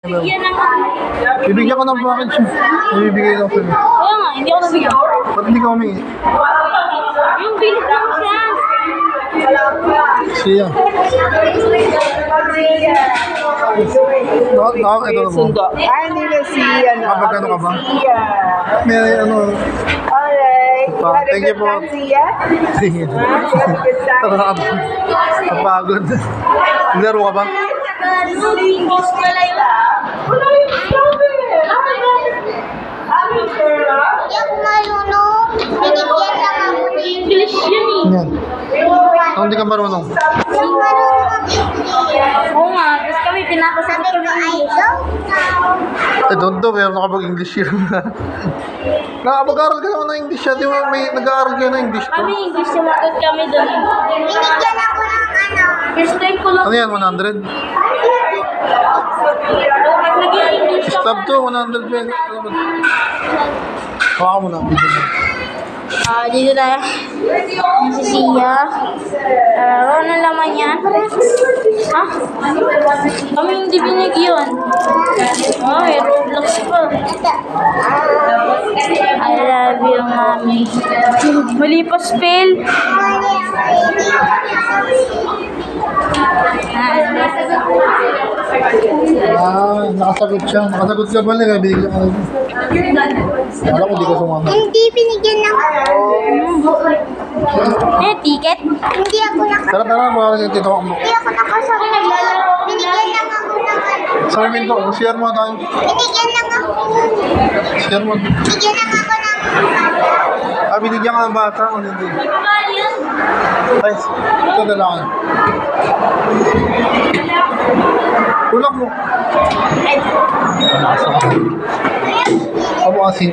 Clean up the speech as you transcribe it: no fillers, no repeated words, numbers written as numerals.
Yan naman. Bibigyan ko ng package. Bibigay lang sa'yo. Kaya nga, hindi ako nabigyan. Ba't hindi ka humingi? Yung bilis lang siya. Siya. Ito na mo. Ay, hindi na si ano. Magkano ka ba? Sia. May ano. Alright. Thank you po. Sia. Sige. Kapagod. Laro ka ba? English pala yun. Hindi ako marunong. Binigyan lang ako ng English yun eh. Yan. Kung hindi ka marunong. Hindi marunong ang English. Oo nga, tapos kami pinapasagot Sabi ko, kami I English. don't know. Eh, don't do. Meron nakapag-English yun. Nakapag-aaral ka naman ng English. Di ba may nag-aaral ka ng English to? Kami English, sumagot kami doon. Binigyan ako ng ano. First time ko lang. Ano yan? 100? Pag naging English ka Stop to. 100 yan. Hawakan mo na. Dito tayo. Yan si Sia. Ano laman yan? Ha? Kami hindi binigyan. Ay, Roblox pa. I love you, mommy. Mali pa spell. Nakasagot siya. Nakasagot ka ba nila? Binigyan ka na. Alam ko, di ka sumama. Hindi binigyan ng ako. Ticket? Hindi ako Tara, tara. Baka kasi tito mo. Hindi ako nakasagot. Binigyan lang ako ng ano. Sa amin to. Share mo tayo. Binigyan lang ako. Share mo. Binigyan lang ako ng Binigyan ka ng bata. O hindi? Mahal yun. Ay, ito na lang. Tulak mo. Abo kasi